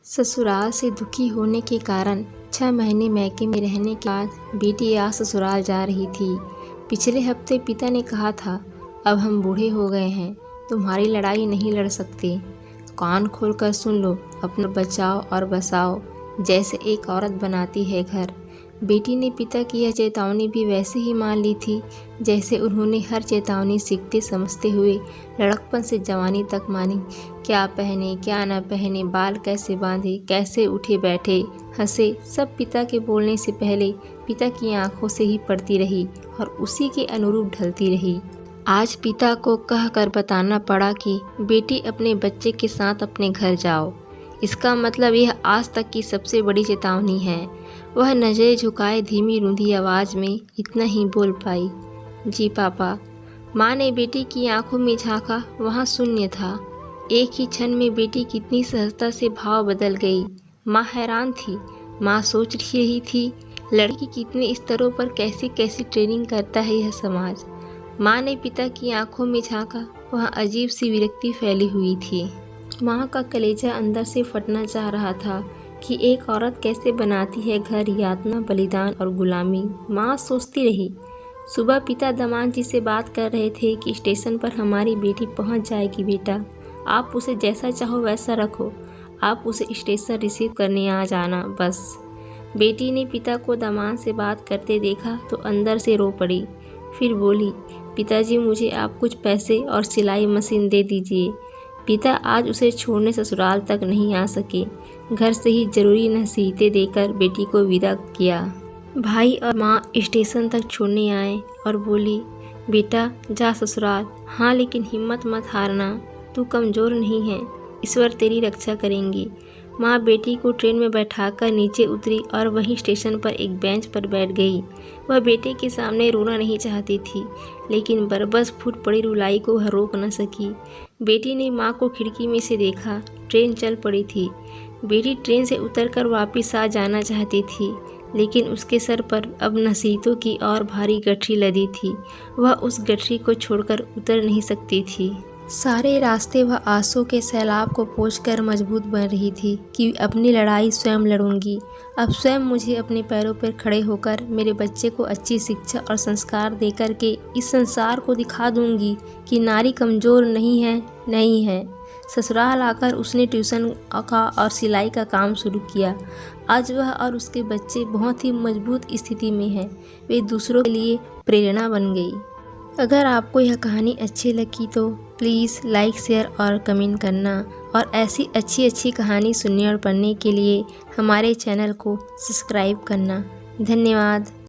ससुराल से दुखी होने के कारण 6 महीने मैके में रहने के बाद बेटी आज ससुराल जा रही थी। पिछले हफ्ते पिता ने कहा था, अब हम बूढ़े हो गए हैं, तुम्हारी लड़ाई नहीं लड़ सकते। कान खोलकर सुन लो, अपना बचाओ और बसाओ, जैसे एक औरत बनाती है घर। बेटी ने पिता की यह चेतावनी भी वैसे ही मान ली थी जैसे उन्होंने हर चेतावनी सीखते समझते हुए लड़कपन से जवानी तक मानी। क्या पहने क्या न पहने, बाल कैसे बांधे, कैसे उठे बैठे, हंसे, सब पिता के बोलने से पहले पिता की आंखों से ही पड़ती रही और उसी के अनुरूप ढलती रही। आज पिता को कह कर बताना पड़ा कि बेटी अपने बच्चे के साथ अपने घर जाओ। इसका मतलब यह आज तक की सबसे बड़ी चेतावनी है। वह नज़रें झुकाए धीमी रूंधी आवाज़ में इतना ही बोल पाई, जी पापा। माँ ने बेटी की आंखों में झांका, वहाँ शून्य था। एक ही क्षण में बेटी कितनी सहजता से भाव बदल गई। माँ हैरान थी। माँ सोच रही थी, लड़की कितने स्तरों पर कैसी कैसी ट्रेनिंग करता है यह समाज। माँ ने पिता की आंखों में झांका, वहाँ अजीब सी विरक्ति फैली हुई थी। माँ का कलेजा अंदर से फटना चाह रहा था कि एक औरत कैसे बनाती है घर, यातना, बलिदान और गुलामी। माँ सोचती रही। सुबह पिता दमान जी से बात कर रहे थे कि स्टेशन पर हमारी बेटी पहुँच जाएगी बेटा, आप उसे जैसा चाहो वैसा रखो, आप उसे स्टेशन रिसीव करने आ जाना बस। बेटी ने पिता को दामाद से बात करते देखा तो अंदर से रो पड़ी। फिर बोली, पिताजी मुझे आप कुछ पैसे और सिलाई मशीन दे दीजिए। पिता आज उसे छोड़ने ससुराल तक नहीं आ सके। घर से ही जरूरी नसीहतें देकर बेटी को विदा किया। भाई और माँ स्टेशन तक छोड़ने आए और बोली, बेटा जा ससुराल, हाँ लेकिन हिम्मत मत हारना, तू कमज़ोर नहीं है, ईश्वर तेरी रक्षा करेंगी। माँ बेटी को ट्रेन में बैठाकर नीचे उतरी और वहीं स्टेशन पर एक बेंच पर बैठ गई। वह बेटे के सामने रोना नहीं चाहती थी, लेकिन बरबस फूट पड़ी रुलाई को वह रोक न सकी। बेटी ने माँ को खिड़की में से देखा। ट्रेन चल पड़ी थी। बेटी ट्रेन से उतरकर वापस आ जाना चाहती थी, लेकिन उसके सर पर अब नसीहतों की और भारी गठरी लदी थी। वह उस गठरी को छोड़कर उतर नहीं सकती थी। सारे रास्ते वह आंसू के सैलाब को पोंछकर मजबूत बन रही थी कि अपनी लड़ाई स्वयं लड़ूंगी। अब स्वयं मुझे अपने पैरों पर खड़े होकर मेरे बच्चे को अच्छी शिक्षा और संस्कार देकर के इस संसार को दिखा दूंगी कि नारी कमज़ोर नहीं है, नहीं है। ससुराल आकर उसने ट्यूशन का और सिलाई का काम शुरू किया। आज वह और उसके बच्चे बहुत ही मजबूत स्थिति में हैं। वे दूसरों के लिए प्रेरणा बन गई। अगर आपको यह कहानी अच्छी लगी तो प्लीज़ लाइक, शेयर और कमेंट करना, और ऐसी अच्छी कहानी सुनने और पढ़ने के लिए हमारे चैनल को सब्सक्राइब करना। धन्यवाद।